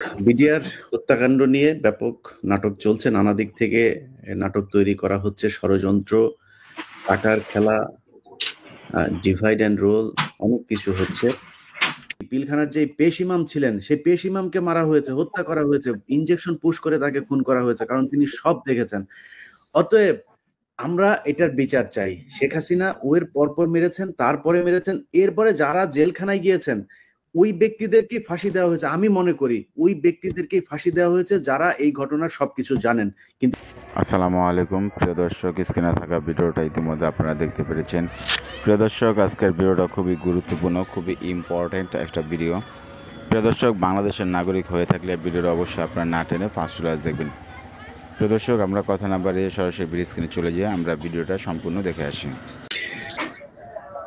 BDR হত্যাকাণ্ড নিয়ে ব্যাপক নাটক চলছে। নানা দিক থেকে নাটক তৈরি করা হচ্ছে। ষড়যন্ত্র, টাকার খেলা, ডিভাইড অ্যান্ড রুল অনেক কিছু হচ্ছে। পিলখানার যে পেশ ইমাম ছিলেন, সেই পেশ ইমামকে মারা হয়েছে, হত্যা করা হয়েছে। ইনজেকশন পুশ করে তাকে খুন করা হয়েছে। কারণ তিনি সব দেখেছেন। অতএব আমরা এটার বিচার চাই। শেখ হাসিনা এর পরপর মেরেছেন, তারপরে মেরেছেন। এরপরে যারা জেলখানায় গিয়েছেন, ওই ব্যক্তিদেরকেই ফাঁসি দেওয়া হয়েছে। আমি মনে করি ওই ব্যক্তিদেরকেই ফাঁসি দেওয়া হয়েছে যারা এই ঘটনার সবকিছু জানেন। কিন্তু আসসালামু আলাইকুম প্রিয় দর্শক, স্ক্রিনে থাকা ভিডিওটা ইতিমধ্যে আপনারা দেখতে পেরেছেন। প্রিয় দর্শক, আজকের ভিডিওটা খুবই গুরুত্বপূর্ণ, খুবই ইম্পর্ট্যান্ট একটা ভিডিও। প্রিয় দর্শক, বাংলাদেশের নাগরিক হয়ে থাকলে ভিডিওটা অবশ্যই আপনারা না টেনে ফার্স্ট ক্লাস দেখবেন। প্রিয় দর্শক, আমরা কথা না বাড়িয়ে সরাসরি ভিডিও স্ক্রিনে চলে যাই, আমরা ভিডিওটা সম্পূর্ণ দেখে আসি।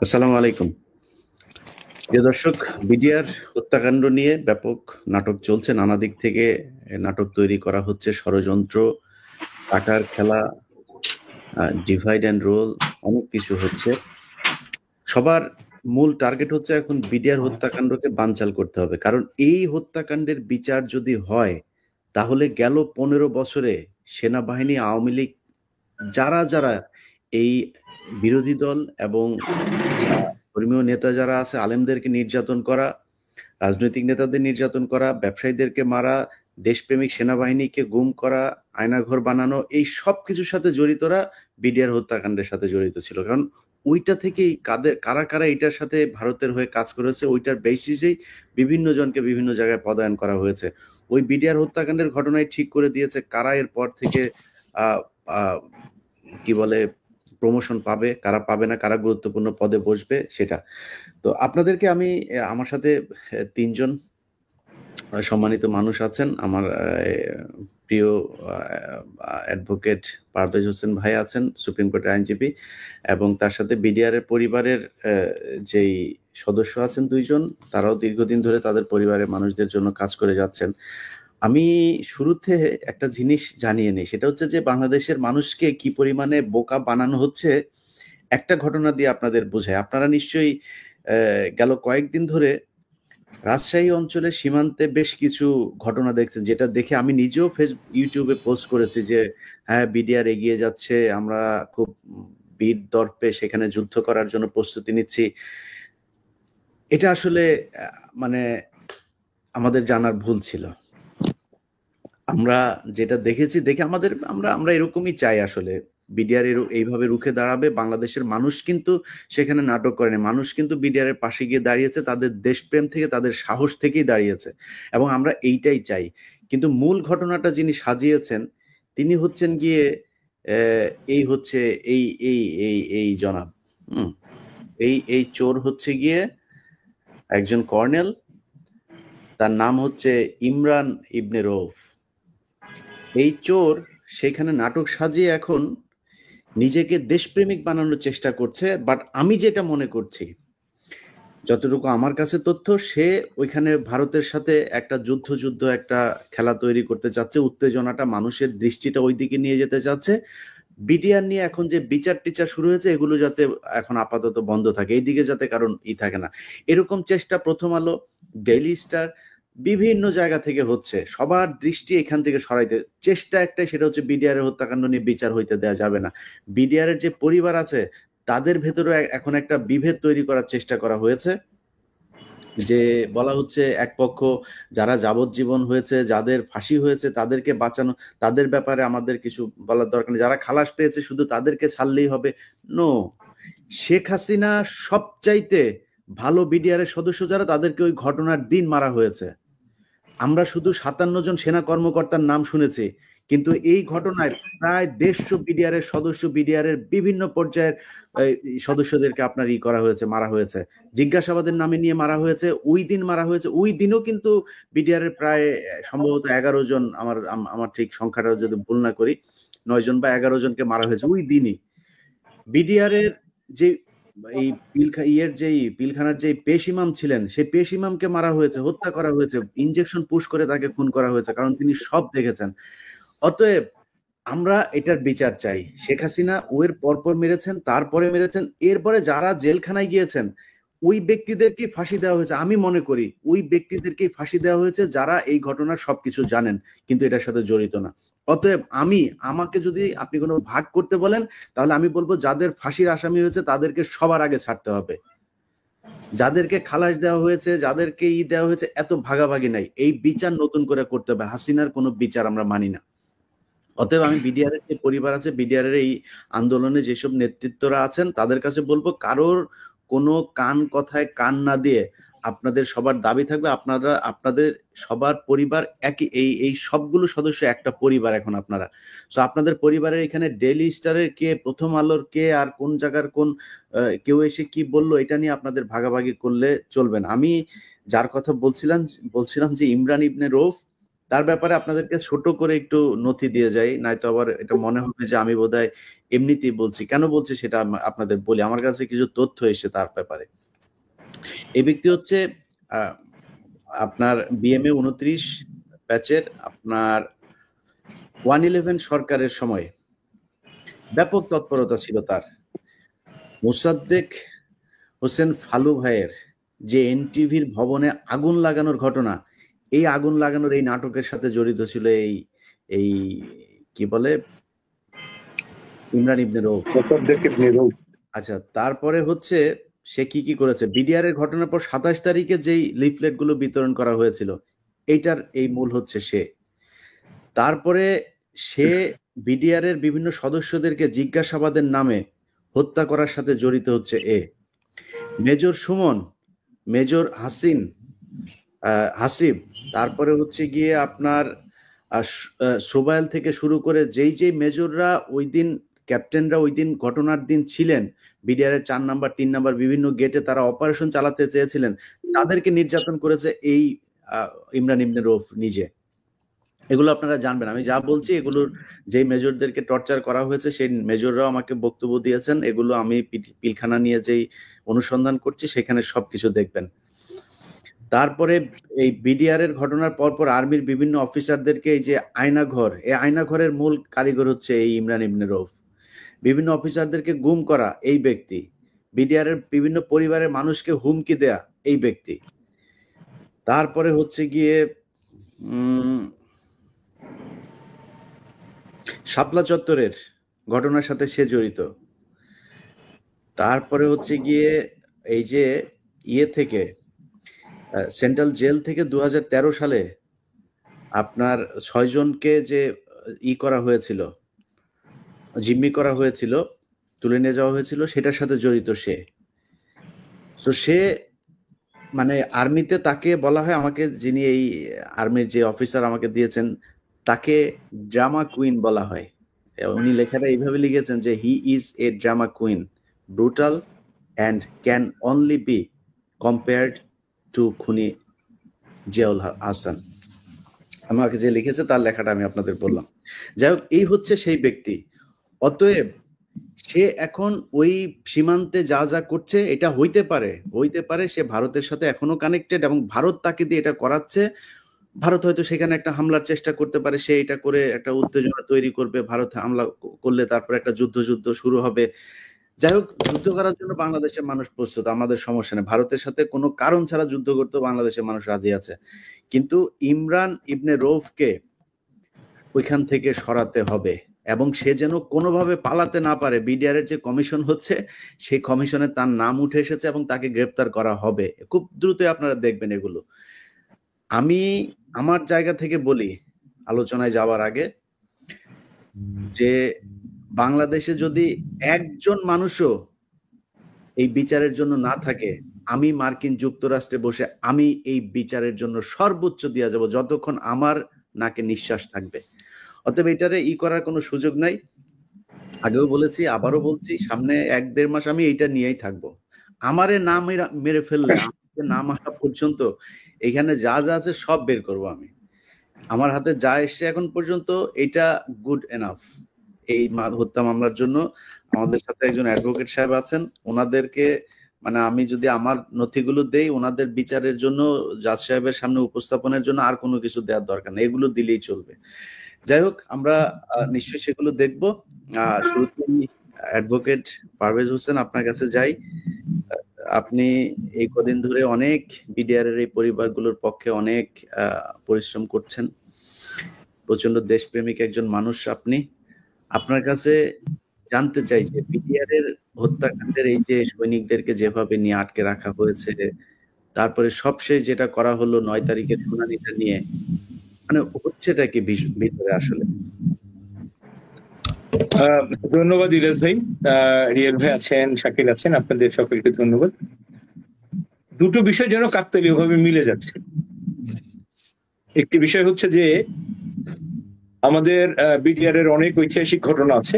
আসসালামু আলাইকুম। প্রিয় দর্শক, বিডিআর হত্যাকাণ্ড নিয়ে ব্যাপক নাটক চলছে। নানা দিক থেকে নাটক তৈরি করা হচ্ছে। ষড়যন্ত্র, টাকার খেলা, ডিভাইড অ্যান্ড রুল অনেক কিছু হচ্ছে। সবার মূল টার্গেট হচ্ছে এখন বিডিআর হত্যাকাণ্ডকে বানচাল করতে হবে। কারণ এই হত্যাকাণ্ডের বিচার যদি হয়, তাহলে গেল ১৫ বছরে সেনাবাহিনী, আওয়ামী লীগ যারা এই বিরোধী দল এবং ধর্মীয় নেতা যারা আছে, আলেমদেরকে নির্যাতন করা, রাজনৈতিক নেতাদের নির্যাতন করা, ব্যবসায়ীদেরকে মারা, দেশপ্রেমিক সেনাবাহিনীকে গুম করা, আয়নাঘর বানানো, এই সবকিছুর সাথে জড়িতরা বিডিআর হত্যাকাণ্ডের সাথে জড়িত ছিল। কারণ ওইটা থেকেই কারা এটার সাথে ভারতের হয়ে কাজ করেছে, ওইটার বেসিসেই বিভিন্ন জনকে বিভিন্ন জায়গায় পদায়ন করা হয়েছে। ওই বিডিআর হত্যাকাণ্ডের ঘটনায় ঠিক করে দিয়েছে কারা এর পর থেকে আহ আহ কি বলে প্রমোশন পাবে, কারা পাবে না, কারা গুরুত্বপূর্ণ পদে বসবে সেটা। তো আপনাদেরকে আমি আমার সাথে ৩ জন সম্মানিত মানুষ আছেন। আমার প্রিয় অ্যাডভোকেট পারভেজ হোসেন ভাই আছেন, সুপ্রিম কোর্টের আইনজীবী, এবং তার সাথে বিডিআর এর পরিবারের যেই সদস্য আছেন ২ জন, তারাও দীর্ঘদিন ধরে তাদের পরিবারের মানুষদের জন্য কাজ করে যাচ্ছেন। আমি শুরুতে একটা জিনিস জানিয়ে নিই, সেটা হচ্ছে যে বাংলাদেশের মানুষকে কি পরিমাণে বোকা বানানো হচ্ছে একটা ঘটনা দিয়ে আপনাদের বোঝায়। আপনারা নিশ্চয়ই গেল কয়েকদিন ধরে রাজশাহী অঞ্চলের সীমান্তে বেশ কিছু ঘটনা দেখছেন, যেটা দেখে আমি নিজেও ইউটিউবে পোস্ট করেছি যে হ্যাঁ, বিডিআর এগিয়ে যাচ্ছে, আমরা খুব বীর দর্পে সেখানে যুদ্ধ করার জন্য প্রস্তুতি নিচ্ছি। এটা আসলে মানে আমাদের জানার ভুল ছিল। আমরা যেটা দেখেছি দেখে আমরা এরকমই চাই আসলে। বিডিআর এইভাবে রুখে দাঁড়াবে। বাংলাদেশের মানুষ কিন্তু সেখানে নাটক করেনি। মানুষ কিন্তু বিডিআর এর পাশে গিয়ে দাঁড়িয়েছে। তাদের দেশপ্রেম থেকে, তাদের সাহস থেকেই দাঁড়িয়েছে। এবং আমরা এইটাই চাই। কিন্তু মূল ঘটনাটা যিনি সাজিয়েছেন, তিনি হচ্ছেন গিয়ে এই হচ্ছে এই এই এই এই জনাব। হুম? এই চোর হচ্ছে গিয়ে একজন কর্নেল। তার নাম হচ্ছে ইমরান ইবনে রউফ। এই চোর সেখানে নাটক সাজিয়ে এখন নিজেকে দেশপ্রেমিক বানানোর চেষ্টা করছে। বাট আমি যেটা মনে করছি, যতটুকু আমার কাছে তথ্য, সে ওইখানে ভারতের সাথে একটা যুদ্ধ একটা খেলা তৈরি করতে চাচ্ছে। উত্তেজনাটা, মানুষের দৃষ্টিটা ওইদিকে নিয়ে যেতে চাচ্ছে। বিডিআর নিয়ে এখন যে বিচার-টিচার শুরু হয়েছে, এগুলো যাতে এখন আপাতত বন্ধ থাকে। এইদিকে যাতে কারণ থাকে না। এরকম চেষ্টা প্রথম আলো, ডেইলি স্টার বিভিন্ন জায়গা থেকে হচ্ছে। সবার দৃষ্টি এখান থেকে সরাইতে চেষ্টা একটাই, সেটা হচ্ছে বিডিআর এর হত্যাকাণ্ড নিয়ে বিচার হইতে দেয়া যাবে না। বিডিআর এর যে পরিবার আছে, তাদের ভেতরেও এখন একটা বিভেদ তৈরি করার চেষ্টা করা হয়েছে। যে বলা হচ্ছে এক পক্ষ যারা যাবজ্জীবন হয়েছে, যাদের ফাঁসি হয়েছে তাদেরকে বাঁচানো, তাদের ব্যাপারে আমাদের কিছু বলার দরকার নেই। যারা খালাস পেয়েছে শুধু তাদেরকে ছাড়লেই হবে। নো, শেখ হাসিনা সবচাইতে ভালো বিডিআর এর সদস্য যারা, তাদেরকে ওই ঘটনার দিন মারা হয়েছে। আমরা শুধু ৫৭ জন সেনা কর্মকর্তার নাম শুনেছি, কিন্তু এই ঘটনায় প্রায় ১৫০ বিডিআর এর সদস্য, বিডিআর এর বিভিন্ন পর্যায়ের সদস্যদেরকে আপনার করা হয়েছে, মারা হয়েছে। জিজ্ঞাসাবাদের নামে নিয়ে মারা হয়েছে, ওই দিন মারা হয়েছে। ওই দিনও কিন্তু বিডিআর এর প্রায় সম্ভবত ১১ জন, আমার ঠিক সংখ্যাটা যদি ভুল না করি, ৯ জন বা ১১ জনকে মারা হয়েছে ওই দিনই। বিডিআর এর যে এই পিলখানার যে পেশ ইমাম ছিলেন, সেই পেশ ইমামকে মারা হয়েছে, হত্যা করা হয়েছে, ইনজেকশন পুশ করে তাকে খুন করা হয়েছে। কারণ তিনি সব দেখেছেন। অতএব আমরা এটার বিচার চাই। শেখ হাসিনা এর পরপর মেরেছেন, তারপরে মেরেছেন। এরপরে যারা জেলখানায় গিয়েছেন, ওই ব্যক্তিদেরকে ফাঁসি দেওয়া হয়েছে। আমি মনে করি ওই ব্যক্তিদেরকে ফাঁসি দেওয়া হয়েছে যারা এই ঘটনার সবকিছু জানেন কিন্তু এটার সাথে জড়িত না। অতএব আমাকে যদি আপনি কোনো ভাগ করতে বলেন তাহলে আমি বলবো যাদের ফাঁসির আসামি হয়েছে তাদেরকে সবার আগে ছাড়তে হবে। যাদেরকে খালাস দেওয়া হয়েছে, যাদেরকে দেওয়া হয়েছে, এত ভাগাভাগি নাই। এই বিচার নতুন করে করতে হবে। হাসিনার কোনো বিচার আমরা মানি না। অতএব আমি বিডিআর এর যে পরিবার আছে, বিডিআর এর এই আন্দোলনে যেসব নেতৃত্বরা আছেন তাদের কাছে বলবো কারোর কোনো কথায় কান না দিয়ে আপনাদের সবার দাবি থাকবে আপনাদের সবার পরিবার একই, এই সবগুলো সদস্য একটা পরিবার এখন আপনারা। সো আপনাদের পরিবারের এখানে ডেইলি স্টারের কে, প্রথম আলোর কে, আর কোন জায়গার কোন কেউ এসে কি বললো এটা নিয়ে আপনাদের ভাগাভাগি করলে চলবে না। আমি যার কথা বলছিলাম যে ইমরান ইবনে রৌফ, তার ব্যাপারে আপনাদেরকে ছোট করে একটু নথি দিয়ে যাই, নয়তো আবার এটা মনে হবে যে আমি বোধহয় এমনিতেই বলছি। কেন বলছি সেটা আপনাদের বলি। আমার কাছে কিছু তথ্য এসে তার ব্যাপারে। এই ব্যক্তি হচ্ছে আপনার বিএমএ 29 ব্যাচের, আপনার 111 সরকারের সময় ব্যাপক তৎপরতা ছিল তার। মোসাদ্দেক হোসেন ফালু ভাইয়ের যে এনটিভির ভবনে আগুন লাগানোর ঘটনা, এই আগুন লাগানোর এই নাটকের সাথে জড়িত ছিল এই কি বলে ইমরান ইবনে রৌফ। আচ্ছা, তারপরে হচ্ছে সে কি করেছে, বিডিআর এর ঘটনার পর 27 তারিখে যেই লিফলেট গুলো বিতরণ করা হয়েছিল এইটার এই মূল হচ্ছে সে। তারপরে সে বিডিআর এর বিভিন্ন সদস্যদেরকে জিজ্ঞাসাবাদের নামে হত্যা করার সাথে জড়িত হচ্ছে মেজর সুমন, মেজর হাসিব, তারপরে হচ্ছে গিয়ে আপনার সোবাইল থেকে শুরু করে যেই মেজররা ওই দিন, ক্যাপ্টেনরা ওই দিন ঘটনার দিন ছিলেন, বিডিআর এর 4 নাম্বার 3 নাম্বার বিভিন্ন গেটে তারা অপারেশন চালাতে চেয়েছিলেন, তাদেরকে নির্যাতন করেছে এই ইমরান ইবনে রৌফ নিজে। এগুলো আপনারা জানবেন। আমি যা বলছি এগুলোর যে মেজরদেরকে টর্চার করা হয়েছে সেই মেজররাও আমাকে বক্তব্য দিয়েছেন। এগুলো আমি পিলখানা নিয়ে যেই অনুসন্ধান করছি সেখানে সবকিছু দেখবেন। তারপরে এই বিডিআর এর ঘটনার পরপর আর্মির বিভিন্ন অফিসারদেরকে এই যে আয়নাঘর, এই আয়নাঘরের মূল কারিগর হচ্ছে এই ইমরান ইবনে রৌফ। বিভিন্ন অফিসারদেরকে গুম করা এই ব্যক্তি। বিডিআর এর বিভিন্ন পরিবারের মানুষকে হুমকি দেয়া এই ব্যক্তি। তারপরে হচ্ছে গিয়ে শাপলা চত্বরের ঘটনার সাথে সে জড়িত। তারপরে হচ্ছে গিয়ে এই যে থেকে সেন্ট্রাল জেল থেকে 2013 সালে আপনার 6 জনকে যে করা হয়েছিল, জিম্মি করা হয়েছিল, তুলে নিয়ে যাওয়া হয়েছিল, সেটার সাথে জড়িত সে। তো সে মানে আর্মিতে তাকে বলা হয়, আমাকে যিনি এই আর্মির যে অফিসার আমাকে দিয়েছেন তাকে ড্রামা কুইন বলা হয়। উনি লেখাটা এইভাবে লিখেছেন যে he is a drama queen, brutal and can only be compared two খুনি জিয়াউল হাসান। আমাকে যে লিখেছে তার লেখাটা আমি আপনাদের বললাম। যাই হোক, এই হচ্ছে সেই ব্যক্তি। অতএব সে এখন ওই সীমান্তে যা করছে এটা হইতে পারে সে ভারতের সাথে এখনো কানেক্টেড এবং ভারত তাকে দিয়ে এটা করাচ্ছে। ভারত হয়তো সেখানে একটা হামলার চেষ্টা করতে পারে, সে এটা করে একটা উত্তেজনা তৈরি করবে, ভারত হামলা করলে তারপর একটা যুদ্ধ শুরু হবে। যাই হোক, যুদ্ধ করার জন্য বাংলাদেশের মানুষ প্রস্তুত, আমাদের সমস্যা নেই। ভারতের সাথে কোনো কারণ ছাড়া যুদ্ধ করতে বাংলাদেশের মানুষ রাজি আছে। কিন্তু ইমরান ইবনে রৌফকে ওইখান থেকে সরাতে হবে এবং সে যেন কোনোভাবে পালাতে না পারে। বিডিআর এর যে কমিশন হচ্ছে সেই কমিশনে তার নাম উঠে এসেছে এবং তাকে গ্রেপ্তার করা হবে খুব দ্রুতই। আপনারা দেখবেন এগুলো। আমি আমার জায়গা থেকে বলি আলোচনায় যাওয়ার আগে যে বাংলাদেশে যদি একজন মানুষও এই বিচারের জন্য না থাকে, আমি মার্কিন যুক্তরাষ্ট্রে বসে আমি এই বিচারের জন্য সর্বোচ্চ দিয়ে যাব যতক্ষণ আমার নাকে নিঃশ্বাস থাকবে। অতএব এটারে করার কোনো সুযোগ নাই। আগেও বলেছি, আবারও বলছি, সামনে 1-1.5 মাস আমি এইটা নিয়েই থাকবো। আমারে না মেরে ফেললে, আমাকে না মারা পর্যন্ত এখানে যা আছে সব বের করব আমি। আমার হাতে যা এসছে এখন পর্যন্ত এটা গুড এনাফ। এই হত্যা মামলার জন্য আমাদের সাথে একজন অ্যাডভোকেট সাহেব আছেন, ওনাদেরকে মানে আমি যদি আমার নথিগুলো দেই ওনাদের বিচারের জন্য, জাজ সাহেবের সামনে উপস্থাপনের জন্য আর কোনো কিছু দেওয়ার দরকার নেই, এগুলো দিলেই চলবে। যাই হোক, আমরা নিশ্চয়ই সেগুলো দেখবো। শুরুতেই অ্যাডভোকেট পারভেজ হোসেন আপনার কাছে যাই। আপনি এই কদিন ধরে অনেক বিডিআরের এই পরিবারগুলোর পক্ষে অনেক পরিশ্রম করছেন। প্রচন্ড দেশপ্রেমিক একজন মানুষ আপনি। আপনার কাছে জানতে চাই যে বিডিআরের হত্যাকাণ্ডের এই যে সৈনিকদেরকে যেভাবে নিয়ে আটকে রাখা হয়েছে, তারপরে সবশেষ যেটা করা হলো 9 তারিখের শুনানিটা নিয়ে, মানে হচ্ছেটা কি ভিতরে আসলে? ধন্যবাদ ইলিয়াস ভাই, রিয়েল ভাই আছেন, শাকিল আছেন, আপনাদের সকলকে ধন্যবাদ। দুটো বিষয় যেন কাকতালীয় ভাবে মিলে যাচ্ছে। একটি বিষয় হচ্ছে যে আমাদের বিডিআর এর অনেক ঐতিহাসিক ঘটনা আছে।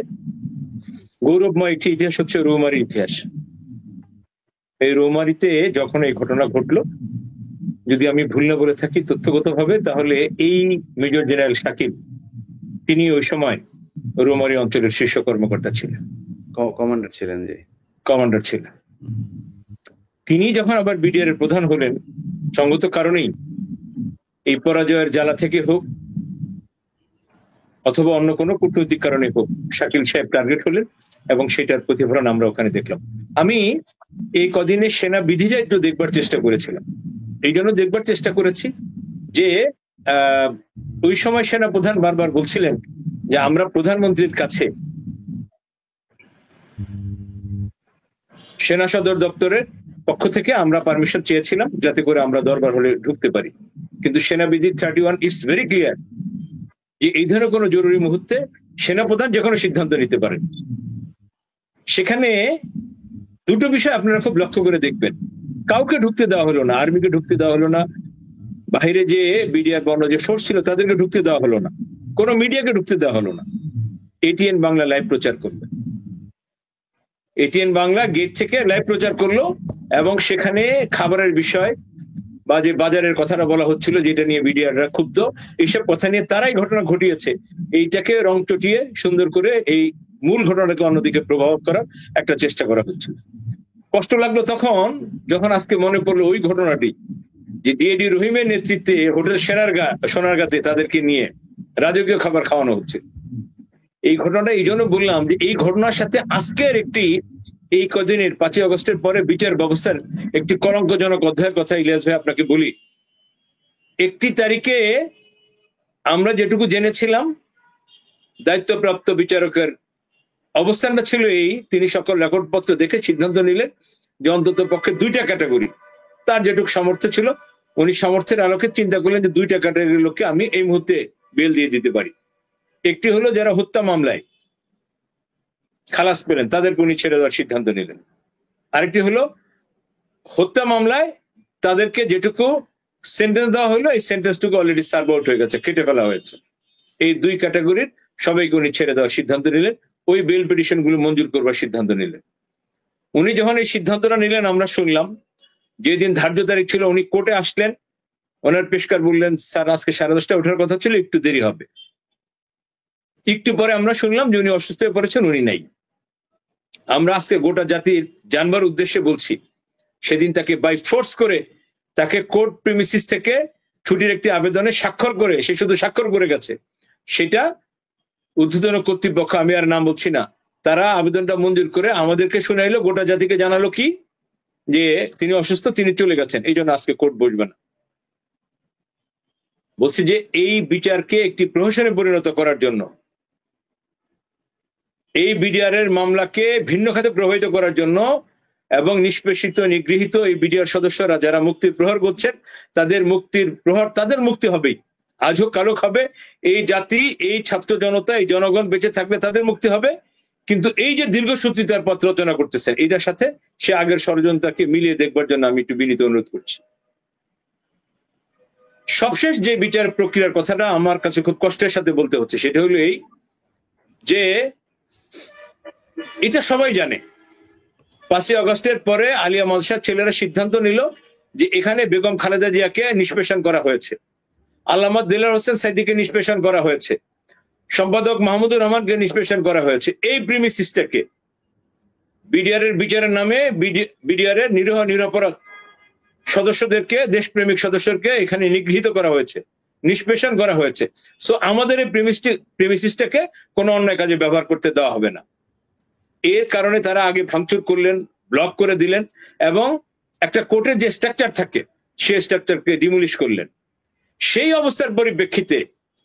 গৌরবময় একটি ইতিহাস হচ্ছে রৌমারীর ইতিহাস। এই রৌমারীতে যখন এই ঘটনা ঘটলো, যদি আমি ভুল না বলে থাকি তথ্যগত ভাবে, তাহলে এই মেজর জেনারেল শাকিল তিনি ওই সময় রৌমারী অঞ্চলের শীর্ষ কর্মকর্তা ছিলেন, কমান্ডার ছিলেন। যে কমান্ডার ছিলেন তিনি যখন আবার বিডিআর এর প্রধান হলেন, সঙ্গত কারণেই এই পরাজয়ের জ্বালা থেকে হোক অথবা অন্য কোনো কূটনৈতিক কারণে হোক, শাকিল সাহেব টার্গেট হলেন এবং সেটার প্রতিফলন আমরা ওখানে দেখলাম। আমি এই কদিনে সেনা বিধিটা একটু দেখবার চেষ্টা করেছিলাম। এই জন্য দেখবার চেষ্টা করেছি যে ওই সময় সেনা প্রধান বারবার বলছিলেন যে আমরা প্রধানমন্ত্রীর কাছে সেনা সদর দপ্তরের পক্ষ থেকে আমরা পারমিশন চেয়েছিলাম যাতে করে আমরা দরবার হলে ঢুকতে পারি, কিন্তু সেনাবিধি 31 ইটস ভেরি ক্লিয়ার যে এই ধরনের কোনো জরুরি মুহূর্তে সেনাপ্রধান যে কোনো সিদ্ধান্ত নিতে পারেন। সেখানে দুটো বিষয় আপনারা খুব লক্ষ্য করে দেখবেন। কাউকে ঢুকতে দেওয়া হলো না, আর্মিকে ঢুকতে দেওয়া হলো না, বাইরে যে বিডিআর বর্ণ যে ফোর্স ছিল তাদেরকে ঢুকতে দেওয়া হলো না, কোনো মিডিয়াকে ঢুকতে দেওয়া হলো না। এটিএন বাংলা লাইভ প্রচার করবে, এটিএন বাংলা গেট থেকে লাইভ প্রচার করলো এবং সেখানে খাবারের বিষয় বা যে বাজারের কথাটা বলা হচ্ছিল যেটা নিয়ে বিডিআররা ক্ষুব্ধ, এইসব কথা নিয়ে তারাই ঘটনা ঘটিয়েছে, এইটাকে রং চটিয়ে সুন্দর করে এই মূল ঘটনাকে অন্যদিকে প্রভাব করার একটা চেষ্টা করা হচ্ছিল। কষ্ট লাগলো তখন যখন আজকে মনে পড়লো ওই ঘটনাটি যে ডিএডি রহিমের নেতৃত্বে হোটেল সোনারগাঁতে তাদেরকে নিয়ে রাজকীয় খাবার খাওয়ানো হচ্ছে। এই ঘটনাটা এই জন্য বললাম যে এই ঘটনার সাথে আজকের একটি এই কদিনের 5ই আগস্টের পরে বিচার ব্যবস্থার একটি কলঙ্কজনক অধ্যায়ের কথা ইলিয়াস ভাই আপনাকে বলি। 1 তারিখে আমরা যেটুকু জেনেছিলাম দায়িত্বপ্রাপ্ত বিচারকের অবস্থানটা ছিল এই, তিনি সকল রেকর্ডপত্র দেখে সিদ্ধান্ত নিলেন যে অন্তত পক্ষে 2টা ক্যাটাগরি, তার যেটুকু সামর্থ্য ছিল উনি সামর্থ্যের আলোকে চিন্তা করলেন যে 2টা ক্যাটাগরির লোককে আমি এই মুহূর্তে বেল দিয়ে দিতে পারি। একটি হলো যারা হত্যা মামলায় খালাস পেলেন তাদেরকে উনি ছেড়ে দেওয়ার সিদ্ধান্ত নিলেন, আরেকটি হলো হত্যা মামলায় তাদেরকে যেটুকু সেন্টেন্স দেওয়া হলো এই সেন্টেন্সটুকু অলরেডি সার্ভ আউট হয়ে গেছে, কেটে ফেলা হয়েছে। এই 2 ক্যাটাগরির সবাইকে উনি ছেড়ে দেওয়ার সিদ্ধান্ত নিলেন, ওই বেল পিটিশন গুলো মঞ্জুর করবার সিদ্ধান্ত নিলেন। উনি যখন এই সিদ্ধান্তটা নিলেন আমরা শুনলাম যেদিন ধার্য তারিখ ছিল উনি কোর্টে আসলেন, ওনার পেশকার বললেন স্যার আজকে 10:30টায় ওঠার কথা ছিল, একটু দেরি হবে। একটু পরে আমরা শুনলাম যে উনি অসুস্থ হয়ে পড়েছেন, উনি নাই। আমরা আজকে গোটা জাতির জানবার উদ্দেশ্যে বলছি সেদিন তাকে বাই ফোর্স করে তাকে কোর্ট প্রিমিসিস থেকে ছুটির একটি আবেদনে স্বাক্ষর করে, সে শুধু স্বাক্ষর করে গেছে, সেটা ঊর্ধ্বতন কর্তৃপক্ষ, আমি আর নাম বলছি না, তারা আবেদনটা মঞ্জুর করে আমাদেরকে শুনাইলো, গোটা জাতিকে জানালো কি যে তিনি অসুস্থ, তিনি চলে গেছেন, এই জন্য আজকে কোর্ট বসবে না। বলছি যে এই বিচারকে একটি প্রহসনে পরিণত করার জন্য, এই বিডিআর এর মামলাকে ভিন্ন খাতে প্রভাবিত করার জন্য এবং নিষ্পেষিত নিগৃহীত এই বিডিআর সদস্যরা যারা মুক্তির প্রহর করছেন তাদের মুক্তির প্রহর, তাদের মুক্তি হবেই, আজ হোক কালো হবে, এই জাতি, এই ছাত্র জনতা, এই জনগণ বেঁচে থাকলে তাদের মুক্তি হবে। কিন্তু এই যে দীর্ঘসূত্রিতার পথ রচনা করতেছেন এইটার সাথে সে আগের ষড়যন্ত্রকে মিলিয়ে দেখবার জন্য আমি একটু বিনীত অনুরোধ করছি। সবশেষ যে বিচার প্রক্রিয়ার কথাটা আমার কাছে খুব কষ্টের সাথে বলতে হচ্ছে সেটা হলো এই যে এটা সবাই জানে 5ই আগস্টের পরে আলিয়া মাদ্রাসার ছেলেরা সিদ্ধান্ত নিল যে এখানে বেগম খালেদা জিয়াকে নিষ্পেষণ করা হয়েছে, আল্লামা দেলোয়ার হোসেন সাইদিকে নিষ্পেষণ করা হয়েছে, সম্পাদক মাহমুদুর রহমানকে নিষ্পেষণ করা হয়েছে। এই প্রিমিসিসটাকে বিডিআর এর বিচারের নামে বিডিআর এর নিরীহ নিরপরাধ সদস্যদেরকে, দেশপ্রেমিক সদস্যকে এখানে নিগৃহীত করা হয়েছে, নিষ্পেষণ করা হয়েছে। সো আমাদের এই প্রিমিসিসটাকে কোনো অন্যায় কাজে ব্যবহার করতে দেওয়া হবে না। এর কারণে তারা আগে ভাঙচুর করলেন, ব্লক করে দিলেন, এবং একটা কোর্টের যে স্ট্রাকচার থাকে সেই স্ট্রাকচারকে ডিমলিশ করলেন। সেই অবস্থার পরিপ্রেক্ষিতে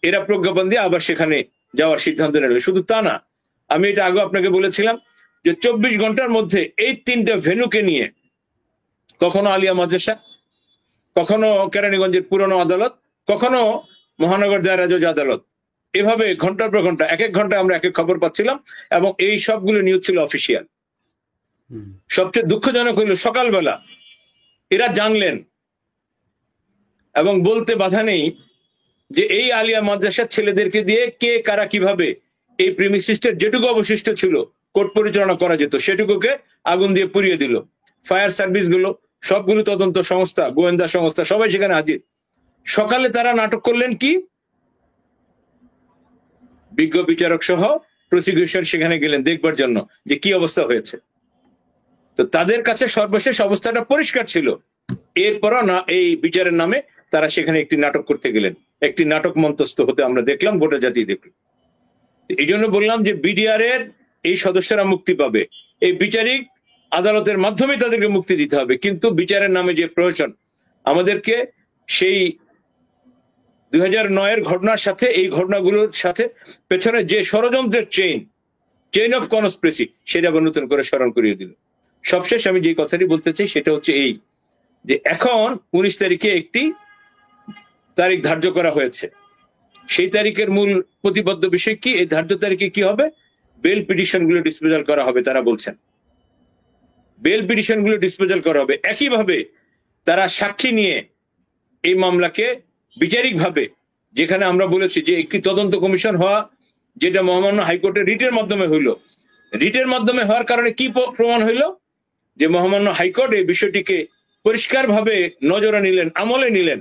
এরা প্রজ্ঞাপন দিয়ে আবার সেখানে যাওয়ার সিদ্ধান্ত নিল। শুধু তা না, আমি এটা আগে আপনাকে বলেছিলাম যে 24 ঘন্টার মধ্যে এই 3টা ভেন্যুকে নিয়ে, কখনো আলিয়া মাদ্রাসা, কখনো কেরানীগঞ্জের পুরনো আদালত, কখনো মহানগর দায়রা জজ আদালত, এভাবে ঘন্টার পর ঘন্টা এক এক ঘন্টায় আমরা এক এক খবর পাচ্ছিলাম এবং এই সবগুলো নিউজ ছিল অফিসিয়াল। সবচেয়ে দুঃখজনক হইল সকালবেলা এরা জানলেন এবং বলতে বাধা নেই যে এই আলিয়া মাদ্রাসার ছেলেদেরকে দিয়ে কে কারা কিভাবে এই প্রিমিসিসের যেটুকু অবশিষ্ট ছিল কোর্ট পরিচালনা করা যেত সেটুকুকে আগুন দিয়ে পুড়িয়ে দিল। ফায়ার সার্ভিস গুলো, সবগুলো তদন্ত সংস্থা, গোয়েন্দা সংস্থা সবাই সেখানে হাজির। সকালে তারা নাটক করলেন কি, বিজ্ঞ বিচারক সহ প্রসিকিউশন সেখানে গেলেন দেখবার জন্য যে কি অবস্থা হয়েছে। তো তাদের কাছে সর্বশেষ অবস্থাটা পরিষ্কার ছিল। এরপরও না এই বিচারের নামে তারা সেখানে একটি নাটক করতে গেলেন, একটি নাটক মঞ্চস্থ হতে আমরা দেখলাম, গোটা জাতি দেখল। এই জন্য বললাম যে বিডিআর এর এই সদস্যরা মুক্তি পাবে, এই বিচারিক আদালতের মাধ্যমে তাদেরকে মুক্তি দিতে হবে। কিন্তু বিচারের নামে যে প্রহসন, আমাদেরকে সেই 2009-এর ঘটনার সাথে এই ঘটনাগুলোর সাথে পেছনে যে ষড়যন্ত্রের চেইন অফ কনস্পিরেসি, সেটা আবার নতুন করে স্মরণ করিয়ে দিল। সবশেষ আমি যে কথাটি বলতে চাই সেটা হচ্ছে এই যে এখন 19 তারিখে একটি তারিখ ধার্য করা হয়েছে। সেই তারিখের মূল প্রতিবদ্ধ বিষয় কি, এই ধার্য তারিখে কি হবে, বেল পিটিশন গুলো ডিসপোজাল করা হবে। তারা বলছেন বেল পিটিশন গুলো ডিসপোজাল করা হবে। একইভাবে তারা সাক্ষী নিয়ে এই মামলাকে বিচারিকভাবে, যেখানে আমরা বলেছি যে একটি তদন্ত কমিশন হওয়া, যেটা মহামান্য হাইকোর্টের রিটের মাধ্যমে হইল, রিটের মাধ্যমে হওয়ার কারণে কি প্রমাণ হইল, যে মহামান্য হাইকোর্ট এই বিষয়টিকে পরিষ্কারভাবে নজরে নিলেন, আমলে নিলেন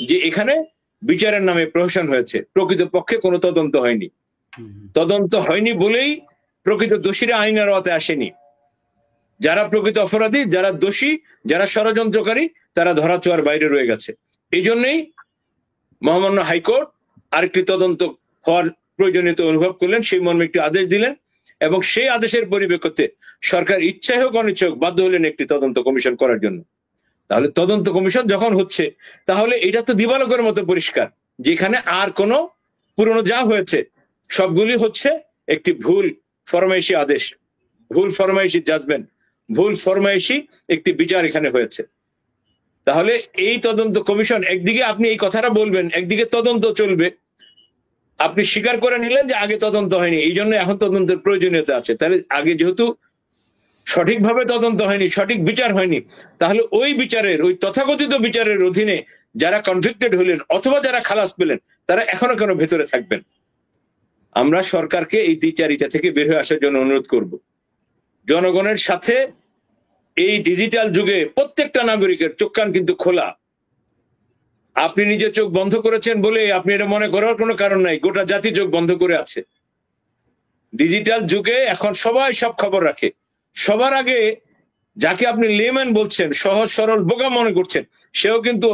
যে এখানে বিচারের নামে প্রহসন হয়েছে, প্রকৃতপক্ষে কোনো তদন্ত হয়নি। তদন্ত হয়নি বলেই প্রকৃত দোষীরা আইনের আওতাতে আসেনি। যারা প্রকৃত অপরাধী, যারা দোষী, যারা ষড়যন্ত্রকারী, তারা ধরাছোঁয়ার বাইরে রয়ে গেছে। এই জন্যই মহামান্য হাইকোর্ট আরেকটি তদন্ত হওয়ার প্রয়োজনীয়তা অনুভব করলেন, সেই মর্মে একটি আদেশ দিলেন এবং সেই আদেশের পরিপ্রেক্ষিতে সরকার ইচ্ছাই হোক অনিচ্ছা হোক বাধ্য হলেন একটি তদন্ত কমিশন করার জন্য। তাহলে তদন্ত কমিশন যখন হচ্ছে, তাহলে এটা তো দিবালোকের মতো পরিষ্কার, যেখানে আর কোনো পুরনো যা হয়েছে সবগুলি হচ্ছে একটি ভুল ফরমাইশি আদেশ, ভুল ফরমাইশি জাজমেন্ট, ভুল ফরমাইশি একটি বিচার এখানে হয়েছে। তাহলে এই তদন্ত কমিশন, একদিকে আপনি এই কথাটা বলবেন, একদিকে তদন্ত চলবে, আপনি স্বীকার করে নিলেন যে আগে তদন্ত হয়নি, এই জন্য এখন তদন্তের প্রয়োজনীয়তা আছে। তাহলে আগে যেহেতু সঠিকভাবে তদন্ত হয়নি, সঠিক বিচার হয়নি, তাহলে ওই বিচারের, ওই তথাকথিত বিচারের অধীনে যারা কনভিক্টেড হলেন অথবা যারা খালাস পেলেন, তারা এখনো কেন ভেতরে থাকবেন? আমরা সরকারকে এই দ্বিচারিতা থেকে বের হয়ে আসার জন্য অনুরোধ করব। জনগণের সাথে এই ডিজিটাল যুগে প্রত্যেকটা নাগরিকের চোখ কান কিন্তু খোলা। আপনি নিজে চোখ বন্ধ করেছেন বলে আপনি এটা মনে করার কোনো কারণ নাই, গোটা জাতি চোখ বন্ধ করে আছে। ডিজিটাল যুগে এখন সবাই সব খবর রাখে। সবার আগে যাকে আপনি লেম্যান বলছেন, সহজ সরল বোকা মনে করছেন, সেও কিন্তু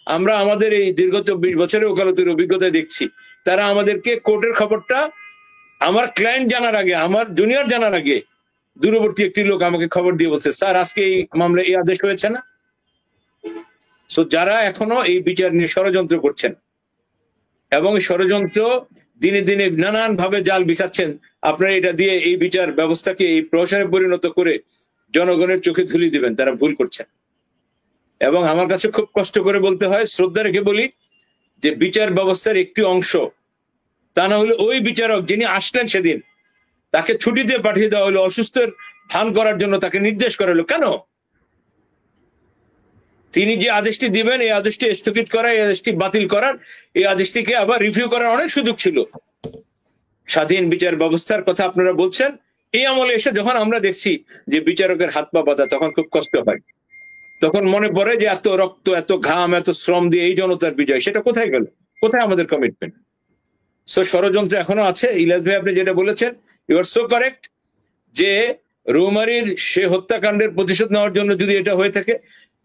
আমরা আমাদের এই দীর্ঘ 24 বছরের ওকালতির অভিজ্ঞতায় দেখছি, তারা আমাদেরকে কোর্টের খবরটা আমার ক্লায়েন্ট জানার আগে, আমার জুনিয়র জানার আগে, দূরবর্তী একটি লোক আমাকে খবর দিয়ে বলছে, স্যার আজকে এই মামলা এই আদেশ হয়েছে না। সো যারা এখনো এই বিচার নিয়ে ষড়যন্ত্র করছেন এবং ষড়যন্ত্র দিনে দিনে নানান ভাবে জাল বিছাচ্ছেন, আপনারা এটা দিয়ে এই বিচার ব্যবস্থাকে এই প্রহসনে পরিণত করে জনগণের চোখে ধুলি দিবেন, তারা ভুল করছেন। এবং আমার কাছে খুব কষ্ট করে বলতে হয়, শ্রদ্ধা রেখে বলি, যে বিচার ব্যবস্থার একটি অংশ, তা না হলে ওই বিচারক যিনি আসলেন সেদিন, তাকে ছুটি দিয়ে পাঠিয়ে দেওয়া হলো, অসুস্থের ভান করার জন্য তাকে নির্দেশ করা হলো। কেন? তিনি যে আদেশটি দিবেন, এই আদেশটি স্থগিত করা, এই আদেশটি বাতিল করার, এই আদেশটিকে আবার রিভিউ করার অনেক সুযোগ ছিল। স্বাধীন বিচার ব্যবস্থার কথা আপনারা বলছেন, এই আমলে এসে যখন আমরা দেখছি যে বিচারকের হাত পা বাঁধা, তখন খুব কষ্ট হয়। তখন মনে পড়ে যে এত রক্ত, এত ঘাম, এত শ্রম দিয়ে এই জনতার বিজয়, সেটা কোথায় গেল? কোথায় আমাদের কমিটমেন্ট? সো ষড়যন্ত্র এখনো আছে। ইলিয়াস ভাই আপনি যেটা বলেছেন, ইউ আর সো কারেক্ট, যে রৌমারীর সে হত্যাকাণ্ডের প্রতিশোধ নেওয়ার জন্য যদি এটা হয়ে থাকে,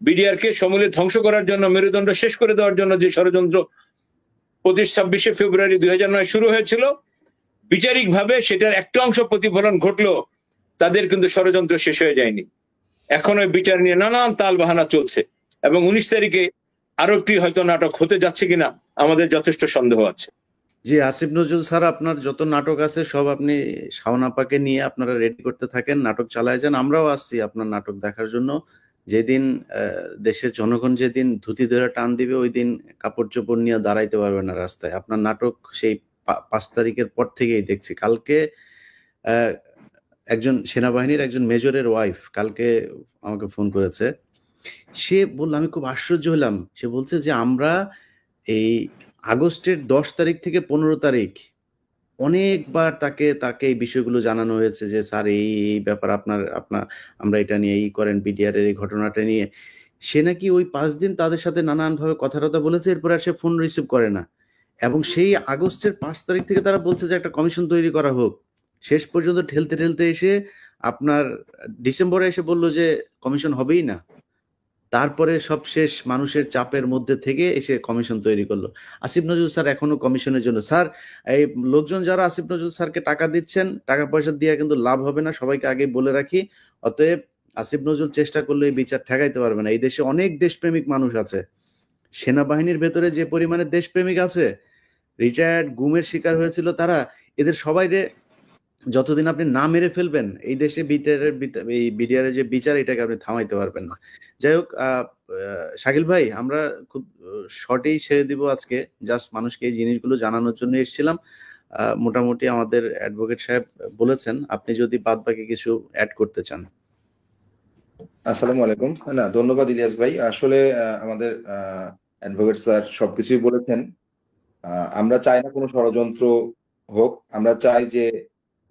বিডিআর কে সমূলে ধ্বংস করার জন্য, মেরুদণ্ড শেষ করে দেওয়ার জন্য যে ষড়যন্ত্র 26শে ফেব্রুয়ারি 2009 শুরু হয়েছিল, বিচারিক ভাবে সেটার একটা অংশ প্রতিফলন ঘটলো, তাদের কিন্তু ষড়যন্ত্র শেষ হয়ে যায়নি। এখন ওই বিচার নিয়ে নানান তাল বাহানা চলছে, এবং 19 তারিখে আরো একটি হয়তো নাটক হতে যাচ্ছে কিনা আমাদের যথেষ্ট সন্দেহ আছে। জি, আসিফ নজরুল স্যার, আপনার যত নাটক আছে সব আপনি শাওন আপাকে নিয়ে আপনারা রেডি করতে থাকেন, নাটক চালায় যান। আমরাও আসছি আপনার নাটক দেখার জন্য। যেদিন দেশের জনগণ যেদিন ধুতি ধরে টান দিবে, ওই দিন কাপড় চোপড় নিয়ে দাঁড়াইতে পারবে না রাস্তায়। আপনার নাটক সেই 5 তারিখের পর থেকেই দেখছি। কালকে একজন সেনাবাহিনীর একজন মেজরের ওয়াইফ কালকে আমাকে ফোন করেছে। সে বলল, আমি খুব আশ্চর্য হলাম, সে বলছে যে আমরা এই আগস্টের 10 তারিখ থেকে 15 তারিখ অনেকবার তাকে এই বিষয়গুলো জানানো হয়েছে যে স্যার এই ব্যাপার আপনার আমরা এটা নিয়ে এই করেন, বিডিআর এর এই ঘটনাটা নিয়ে। সে নাকি ওই 5 দিন তাদের সাথে নানানভাবে কথা বলেছে, এরপর আর সে ফোন রিসিভ করে না। এবং সেই আগস্টের 5 তারিখ থেকে তারা বলছে যে একটা কমিশন তৈরি করা হোক। শেষ পর্যন্ত ঠেলতে এসে আপনার ডিসেম্বরে এসে বলল যে কমিশন হবেই না। তারপরে সব শেষ মানুষের চাপের মধ্যে থেকে এসে কমিশন তৈরি করলো। আসিফ নজরুল স্যার এখনো কমিশনের জন্য। স্যার, এই লোকজন যারা আসিফ নজরুল স্যারকে টাকা দিচ্ছেন, টাকা পয়সা দিয়ে কিন্তু লাভ হবে না, সবাইকে আগে বলে রাখি। অতএব আসিফ নজরুল চেষ্টা করলে এই বিচার ঠেকাইতে পারবে না। এই দেশে অনেক দেশপ্রেমিক মানুষ আছে। সেনাবাহিনীর ভেতরে যে পরিমাণে দেশপ্রেমিক আছে, রিটায়ার্ড গুমের শিকার হয়েছিল তারা, এদের সবাইরে যতদিন আপনি না মেরে ফেলবেন, এই দেশে বিডিআর যে বিচার, এটাকে আপনি থামাইতে পারবেন না। যাই হোক, শাকিল ভাই, আমরা খুব শর্টেই ছেড়ে দিব আজকে। জাস্ট মানুষকে এই জিনিসগুলো জানানোর জন্য এসেছিলাম। মোটামুটি আমাদের অ্যাডভোকেট সাহেব বলেছেন, আপনি যদি বাদ বাকি কিছু অ্যাড করতে চান। আসসালামু আলাইকুম। না, ধন্যবাদ ইলিয়াস ভাই। আসলে আমাদের অ্যাডভোকেট স্যার সবকিছুই বলেছেন। আমরা চাই না কোনো ষড়যন্ত্র হোক, আমরা চাই যে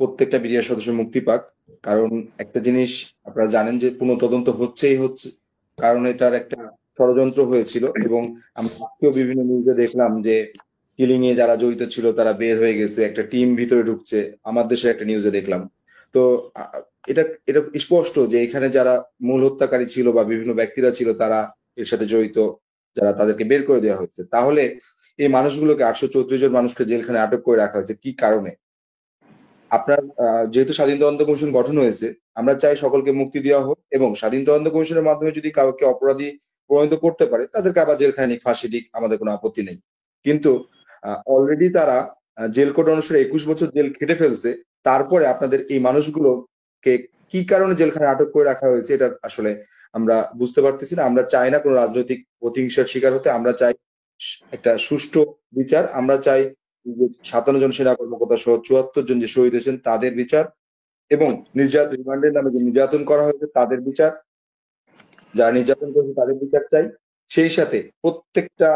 প্রত্যেকটা বিডিআর সদস্য মুক্তি পাক। কারণ একটা জিনিস আপনারা জানেন যে পুনঃতদন্ত হচ্ছে, কারণ এটার একটা ষড়যন্ত্র হয়েছিল, এবং আমরা আজকেও বিভিন্ন নিউজে দেখলাম যে কিলিং এ যারা জড়িত ছিল তারা বের হয়ে গেছে, একটা টিম ভিতরে ঢুকছে, আমার দেশের একটা নিউজে দেখলাম। তো এটা স্পষ্ট যে এখানে যারা মূল হত্যাকারী ছিল বা বিভিন্ন ব্যক্তিরা ছিল তারা এর সাথে জড়িত, যারা তাদেরকে বের করে দেওয়া হয়েছে। তাহলে এই মানুষগুলোকে 834 জন মানুষকে জেলখানে আটক করে রাখা হয়েছে কি কারণে? আপনার যেহেতু স্বাধীন তদন্ত কমিশন গঠন হয়েছে, আমরা চাই সকলকে মুক্তি দেওয়া হোক, এবং স্বাধীন তদন্ত কমিশনের মাধ্যমে যদি কাউকে অপরাধী প্রমাণিত করতে পারে তাদেরকে আবার জেলখানে নিক, ফাঁসি দিক, আমাদের কোনো আপত্তি নেই। কিন্তু অলরেডি তারা জেল কোড অনুসারে 21 বছর জেল খেটে ফেলছে। তারপরে আপনাদের এই মানুষগুলোকে কি কারণে জেলখানে আটক করে রাখা হয়েছে এটা আসলে আমরা বুঝতে পারতেছি না। আমরা চাই না কোনো রাজনৈতিক প্রতিহিংসার শিকার হতে, আমরা চাই একটা সুষ্ঠু বিচার। আমরা চাই 57 জন সেনা কর্মকর্তা সহ 74 জন যে শহীদ হয়েছেন তাদের বিচার, এবং রিমান্ডের নামে যে নির্যাতন করা হয়েছে তাদের বিচার, যারা নির্যাতন করেছে তাদের বিচার চাই। সেই সাথে প্রত্যেকটা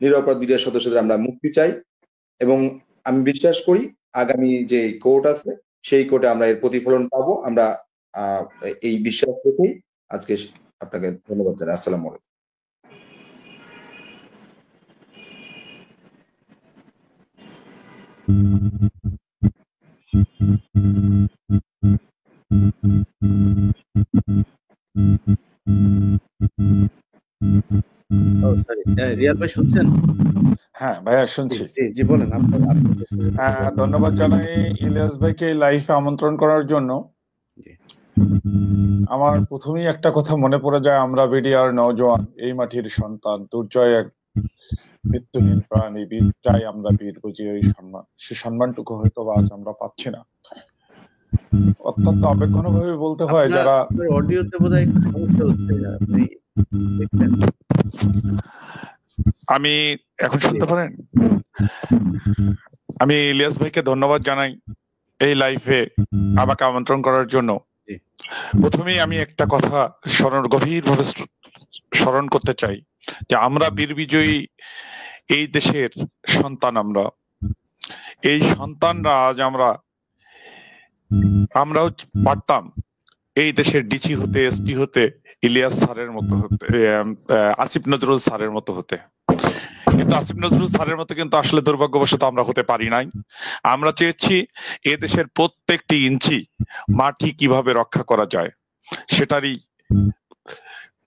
নিরপরাধ বিডিআর সদস্যদের আমরা মুক্তি চাই, এবং আমি বিশ্বাস করি আগামী যে কোর্ট আছে সেই কোর্টে আমরা এর প্রতিফলন পাবো। আমরা এই বিশ্বাস রেখেই আজকে আপনাকে ধন্যবাদ জানাই। আসসালামু আলাইকুম। রিয়াদ ভাই শুনছেন? হ্যাঁ ভাইয়া, শুনছি। জি বলেন। ধন্যবাদ জানাই ইলিয়াস ভাইকে লাইভে আমন্ত্রণ করার জন্য। আমার প্রথমেই একটা কথা মনে পড়ে যায়, আমরা বিডিআর নওজোয়ান, এই মাটির সন্তান, দুর্জয় এক মৃত্যুহীন প্রাণী, বীর চাই আমরা, বীর বুঝি ওই সম্মান, সে সম্মানটুকু হয়তো আজ আমরা পাচ্ছি না। অত্যন্ত আবেগঘনভাবে বলতে হয়, যারা অডিওতে বোধহয় একটু সমস্যা হচ্ছে, আপনি দেখবেন। আমি এখন শুনতে পারেন? আমি ইলিয়াস ভাইকে ধন্যবাদ জানাই এই লাইভে আমাকে আমন্ত্রণ করার জন্য। প্রথমেই আমি একটা কথা গভীরভাবে স্মরণ করতে চাই যে আমরা বীর বিজয়ী এই দেশের সন্তান। আমরা এই সন্তানরা আজ আমরাও পারতাম এই দেশের ডিসি হতে, এসপি হতে, ইলিয়াস স্যারের মতো হতে, আসিফ নজরুল স্যারের মতো হতে। কিন্তু আসিফ নজরুল স্যারের মতো কিন্তু আসলে দুর্ভাগ্যবশত আমরা হতে পারি নাই। আমরা চেয়েছি এ দেশের প্রত্যেকটি ইঞ্চি মাটি কিভাবে রক্ষা করা যায়, সেটারই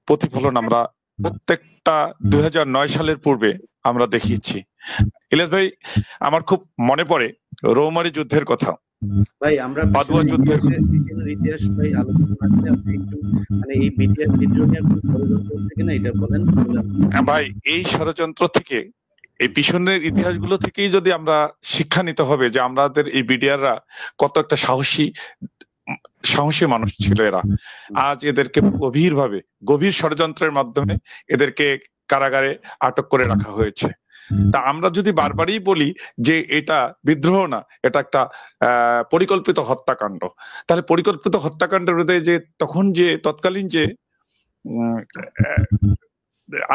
প্রতিফলন আমরা প্রত্যেকটা 2009 সালের পূর্বে আমরা দেখিয়েছি। ইলিয়াস ভাই, আমার খুব মনে পড়ে রৌমারী যুদ্ধের কথা, ভাই আমরা পাদুয়া যুদ্ধের পিছনের ইতিহাস ভাই আলোচনা না করে আপনি একটু মানে এই বিটিআর ভিডিও নিয়ে কোনো ষড়যন্ত্র হচ্ছে কিনা এটা বলেন। ভাই এই ষড়যন্ত্র থেকে, এই পিছনের ইতিহাসগুলো থেকেই যদি আমরা শিক্ষা নিতে হবে যে আমাদের এই বিডিআররা কত একটা সাহসী মানুষ ছিল এরা। আজ এদেরকে গভীর ষড়যন্ত্রের মাধ্যমে এদেরকে কারাগারে আটক করে রাখা হয়েছে। তা আমরা যদি বারবারই বলি যে এটা বিদ্রোহ না, এটা একটা পরিকল্পিত হত্যাকাণ্ড, তাহলে পরিকল্পিত হত্যাকাণ্ডের হৃদয়ে যে তৎকালীন যে